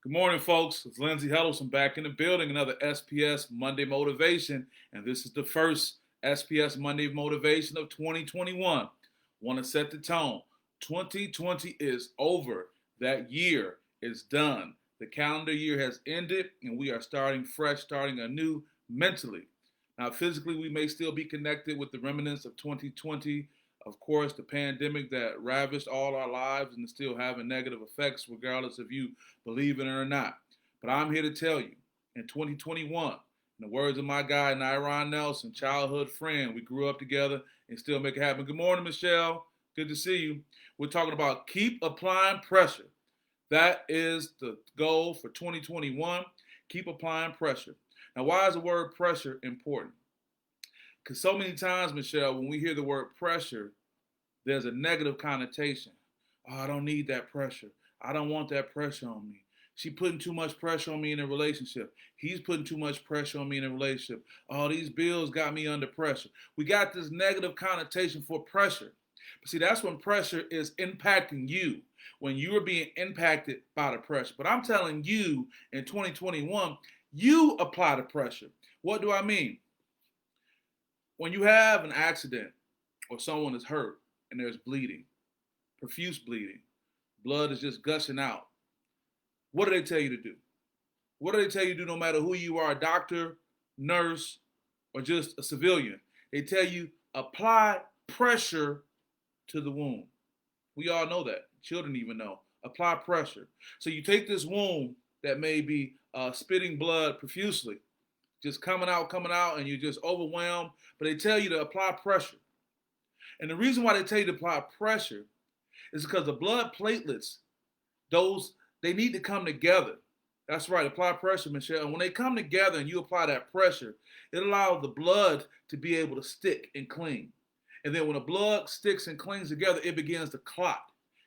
Good morning, folks. It's Lindsey Huddleston back in the building. Another SPS Monday Motivation, and this is the first SPS Monday Motivation of 2021. Want to set the tone. 2020 is over. That year is done. The calendar year has ended, and we are starting fresh, starting anew mentally. Now, physically, we may still be connected with the remnants of 2020. Of course, the pandemic that ravaged all our lives and is still having negative effects, regardless if you believe it or not. But I'm here to tell you, in 2021, in the words of my guy, Nyron Nelson, childhood friend, we grew up together and still make it happen. Good morning, Michelle. Good to see you. We're talking about keep applying pressure. That is the goal for 2021. Keep applying pressure. Now, why is the word pressure important? Because so many times, Michelle, when we hear the word pressure, there's a negative connotation. Oh, I don't need that pressure. I don't want that pressure on me. She putting too much pressure on me in a relationship. He's putting too much pressure on me in a relationship. Oh, these bills got me under pressure. We got this negative connotation for pressure. But see, that's when pressure is impacting you, when you are being impacted by the pressure. But I'm telling you, in 2021, you apply the pressure. What do I mean? When you have an accident or someone is hurt and there's bleeding, profuse bleeding, blood is just gushing out, what do they tell you to do? What do they tell you to do no matter who you are, a doctor, nurse, or just a civilian? They tell you apply pressure to the wound. We all know that. Children even know. Apply pressure. So you take this wound that may be spitting blood profusely, just coming out, and you're just overwhelmed. But they tell you to apply pressure. And the reason why they tell you to apply pressure is because the blood platelets, they need to come together. That's right, apply pressure, Michelle. And when they come together and you apply that pressure, it allows the blood to be able to stick and cling. And then when the blood sticks and clings together, it begins to clot.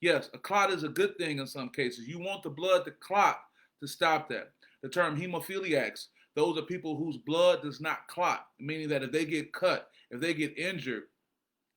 Yes, a clot is a good thing in some cases. You want the blood to clot to stop that. The term hemophiliacs, those are people whose blood does not clot, meaning that if they get cut, if they get injured,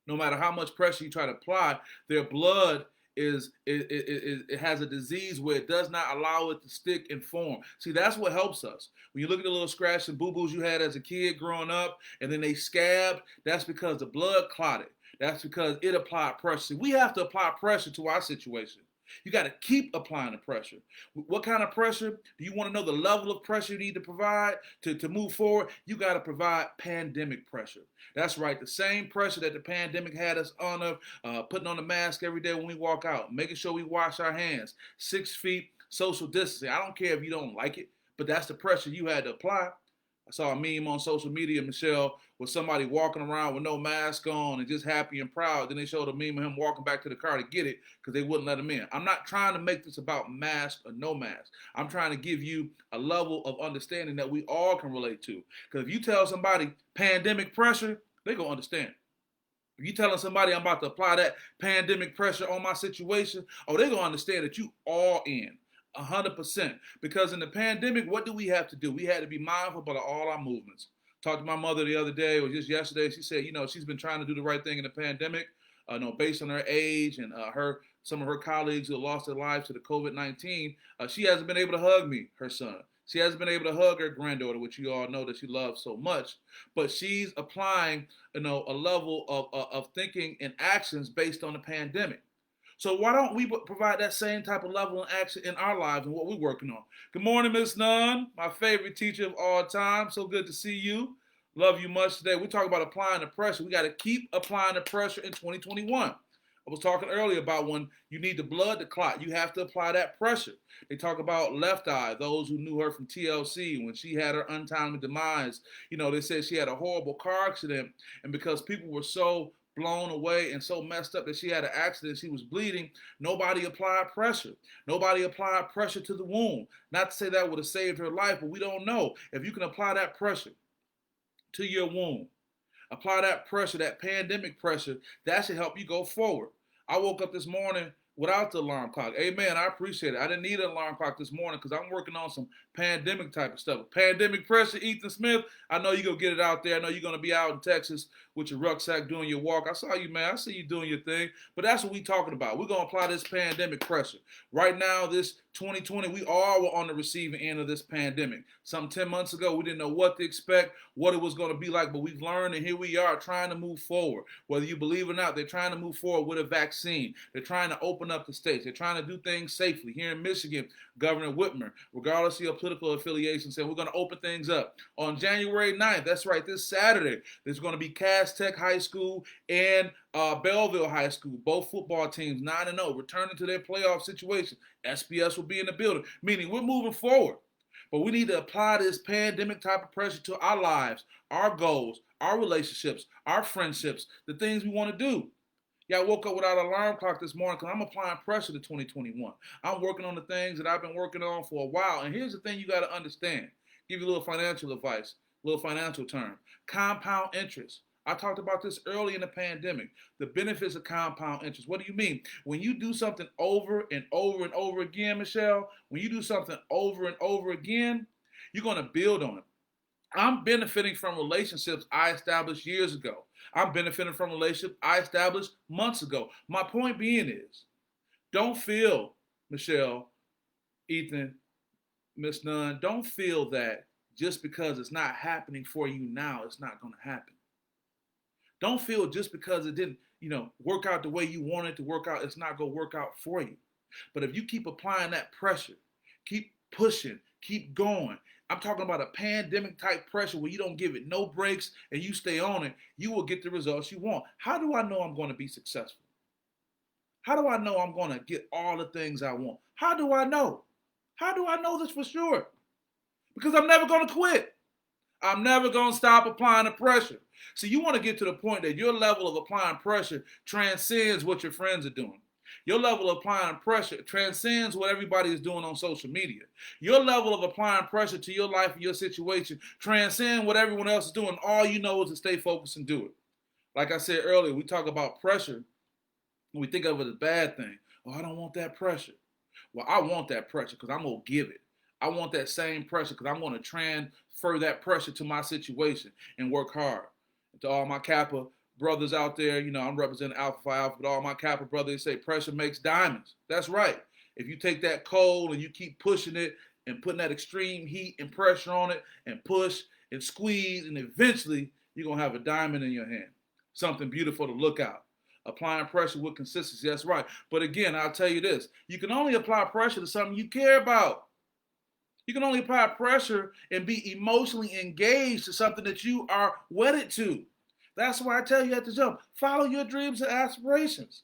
no matter how much pressure you try to apply, their blood it has a disease where it does not allow it to stick and form. See, that's what helps us. When you look at the little scratch and boo-boos you had as a kid growing up, and then they scabbed, that's because the blood clotted. That's because it applied pressure. See, we have to apply pressure to our situation. You got to keep applying the pressure. What kind of pressure? Do you want to know the level of pressure you need to provide to move forward? You got to provide pandemic pressure. That's right, the same pressure that the pandemic had us under, putting on a mask every day when we walk out, making sure we wash our hands, 6 feet, social distancing. I don't care if you don't like it, but that's the pressure you had to apply. I saw a meme on social media, Michelle, with somebody walking around with no mask on and just happy and proud. Then they showed a meme of him walking back to the car to get it because they wouldn't let him in. I'm not trying to make this about mask or no mask. I'm trying to give you a level of understanding that we all can relate to. Because if you tell somebody pandemic pressure, they're going to understand. If you telling somebody I'm about to apply that pandemic pressure on my situation, oh, they're going to understand that you all in. 100%. Because in the pandemic, what do we have to do? We had to be mindful about all our movements. Talked to my mother the other day, or just yesterday. She said, she's been trying to do the right thing in the pandemic, based on her age and some of her colleagues who lost their lives to the COVID-19. She hasn't been able to hug me, her son. She hasn't been able to hug her granddaughter, which you all know that she loves so much. But she's applying, a level of thinking and actions based on the pandemic. So why don't we provide that same type of level of action in our lives and what we're working on? Good morning, Miss Nunn, my favorite teacher of all time. So good to see you. Love you much today. We talk about applying the pressure. We got to keep applying the pressure in 2021. I was talking earlier about when you need the blood to clot, you have to apply that pressure. They talk about Left Eye, those who knew her from TLC, when she had her untimely demise. They said she had a horrible car accident, and because people were so blown away and so messed up that she had an accident, she was bleeding, nobody applied pressure. Nobody applied pressure to the wound. Not to say that would have saved her life, but we don't know. If you can apply that pressure to your wound, apply that pressure, that pandemic pressure, that should help you go forward. I woke up this morning without the alarm clock. Amen. I appreciate it. I didn't need an alarm clock this morning because I'm working on some pandemic type of stuff. Pandemic pressure, Ethan Smith. I know you're going to get it out there. I know you're going to be out in Texas with your rucksack doing your walk. I saw you, man. I see you doing your thing. But that's what we're talking about. We're going to apply this pandemic pressure. Right now, this 2020, we all were on the receiving end of this pandemic. Some 10 months ago, we didn't know what to expect, what it was going to be like, but we've learned, and here we are trying to move forward. Whether you believe it or not, they're trying to move forward with a vaccine. They're trying to open up the states. They're trying to do things safely. Here in Michigan, Governor Whitmer, regardless of your political affiliation, said we're going to open things up. On January 9th, that's right, this Saturday, there's going to be Cass Tech High School and Belleville High School, both football teams 9-0, returning to their playoff situation. SPS will be in the building, meaning we're moving forward. But we need to apply this pandemic type of pressure to our lives, our goals, our relationships, our friendships, the things we want to do. Yeah, I woke up without an alarm clock this morning because I'm applying pressure to 2021. I'm working on the things that I've been working on for a while. And here's the thing you got to understand. Give you a little financial advice, a little financial term. Compound interest. I talked about this early in the pandemic. The benefits of compound interest. What do you mean? When you do something over and over and over again, Michelle, when you do something over and over again, you're going to build on it. I'm benefiting from relationships I established years ago. I'm benefiting from relationships I established months ago. My point being is, don't feel, Michelle, Ethan, Miss Nunn, don't feel that just because it's not happening for you now, it's not going to happen. Don't feel just because it didn't, work out the way you wanted it to work out, it's not going to work out for you. But if you keep applying that pressure, keep pushing, keep going. I'm talking about a pandemic type pressure where you don't give it no breaks and you stay on it, you will get the results you want. How do I know I'm going to be successful? How do I know I'm going to get all the things I want? How do I know? How do I know this for sure? Because I'm never going to quit. I'm never going to stop applying the pressure. So you want to get to the point that your level of applying pressure transcends what your friends are doing. Your level of applying pressure transcends what everybody is doing on social media. Your level of applying pressure to your life and your situation transcends what everyone else is doing. All you know is to stay focused and do it. Like I said earlier, we talk about pressure and we think of it as a bad thing. Oh, I don't want that pressure. Well, I want that pressure because I'm going to give it. I want that same pressure because I'm going to transfer that pressure to my situation and work hard. And to all my Kappa brothers out there, I'm representing Alpha Phi Alpha, but all my Kappa brothers, they say pressure makes diamonds. That's right. If you take that coal and you keep pushing it and putting that extreme heat and pressure on it and push and squeeze, and eventually you're going to have a diamond in your hand. Something beautiful to look out. Applying pressure with consistency, that's right. But again, I'll tell you this. You can only apply pressure to something you care about. You can only apply pressure and be emotionally engaged to something that you are wedded to. That's why I tell you at the jump, follow your dreams and aspirations.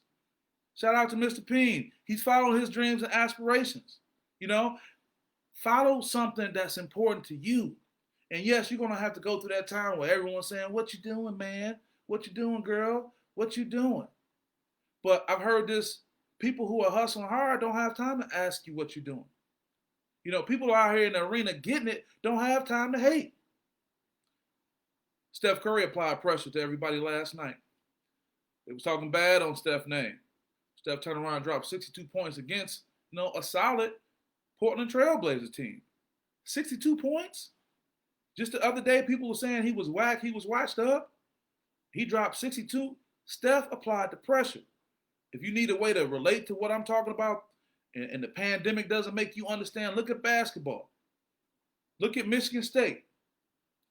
Shout out to Mr. Peen. He's following his dreams and aspirations. Follow something that's important to you. And yes, you're going to have to go through that time where everyone's saying, what you doing, man? What you doing, girl? What you doing? But I've heard this, people who are hustling hard don't have time to ask you what you're doing. People out here in the arena getting it don't have time to hate. Steph Curry applied pressure to everybody last night. They was talking bad on Steph's name. Steph turned around and dropped 62 points against, a solid Portland Trailblazers team. 62 points? Just the other day, people were saying he was whack, he was washed up. He dropped 62. Steph applied the pressure. If you need a way to relate to what I'm talking about, and the pandemic doesn't make you understand, look at basketball. Look at Michigan State.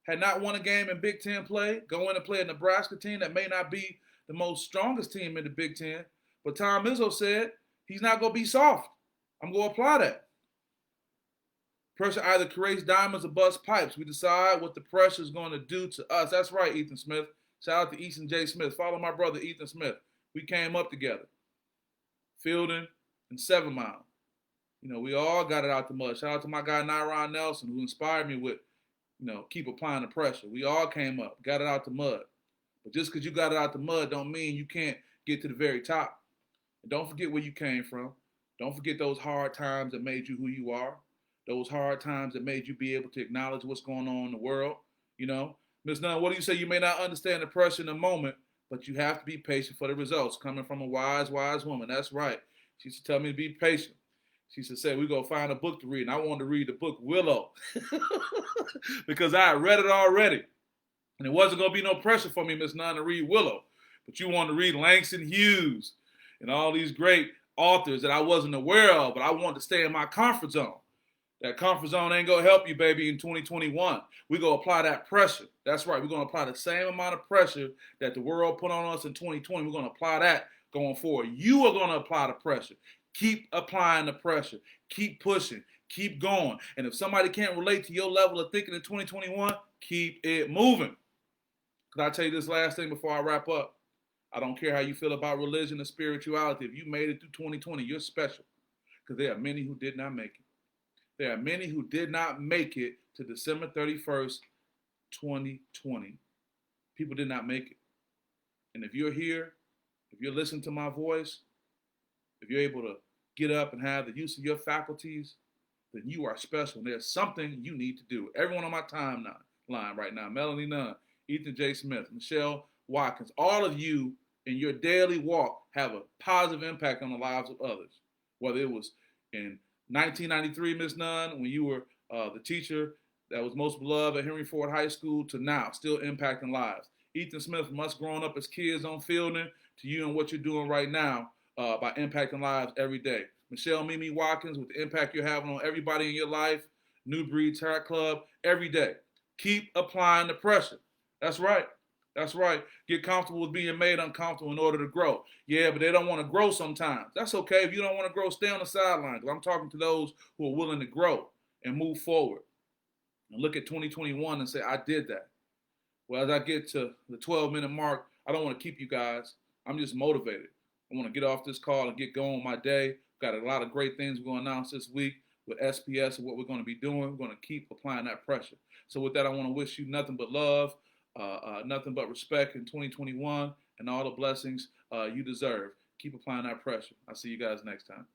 Had not won a game in Big Ten play, go in and play a Nebraska team that may not be the most strongest team in the Big Ten. But Tom Izzo said he's not going to be soft. I'm going to apply that. Pressure either creates diamonds or busts pipes. We decide what the pressure is going to do to us. That's right, Ethan Smith. Shout out to Ethan J. Smith. Follow my brother, Ethan Smith. We came up together. Fielding and 7 Mile. We all got it out the mud. Shout out to my guy, Nyron Nelson, who inspired me with, keep applying the pressure. We all came up, got it out the mud. But just because you got it out the mud don't mean you can't get to the very top. And don't forget where you came from. Don't forget those hard times that made you who you are. Those hard times that made you be able to acknowledge what's going on in the world. Ms. Nunn, what do you say? You may not understand the pressure in the moment, but you have to be patient for the results. Coming from a wise woman. That's right. She used to tell me to be patient. She used to say, we go find a book to read. And I wanted to read the book Willow because I had read it already. And it wasn't going to be no pressure for me, Miss Nunn, to read Willow. But you wanted to read Langston Hughes and all these great authors that I wasn't aware of, but I wanted to stay in my comfort zone. That comfort zone ain't going to help you, baby, in 2021. We're going to apply that pressure. That's right. We're going to apply the same amount of pressure that the world put on us in 2020. We're going to apply that going forward. You are going to apply the pressure. Keep applying the pressure. Keep pushing. Keep going. And if somebody can't relate to your level of thinking in 2021, keep it moving. Can I tell you this last thing before I wrap up? I don't care how you feel about religion and spirituality. If you made it through 2020, you're special. Because there are many who did not make it. There are many who did not make it to December 31st, 2020. People did not make it. And if you're here, if you're listening to my voice, if you're able to get up and have the use of your faculties, then you are special. And there's something you need to do. Everyone on my timeline right now, Melanie Nunn, Ethan J. Smith, Michelle Watkins, all of you in your daily walk have a positive impact on the lives of others. Whether it was in 1993, Miss Nunn, when you were the teacher that was most beloved at Henry Ford High School, to now, still impacting lives. Ethan Smith, from us growing up as kids on fielding, to you and what you're doing right now by impacting lives every day. Michelle Mimi Watkins, with the impact you're having on everybody in your life, New Breed Tarot Club, every day. Keep applying the pressure. That's right. That's right. Get comfortable with being made uncomfortable in order to grow. Yeah, but they don't want to grow sometimes. That's okay. If you don't want to grow, stay on the sidelines. I'm talking to those who are willing to grow and move forward and look at 2021 and say, I did that. Well, as I get to the 12-minute mark, I don't want to keep you guys. I'm just motivated. I want to get off this call and get going with my day. Got a lot of great things we're going to announce this week with SPS and what we're going to be doing. We're going to keep applying that pressure. So with that, I want to wish you nothing but love, nothing but respect in 2021, and all the blessings you deserve. Keep applying that pressure. I'll see you guys next time.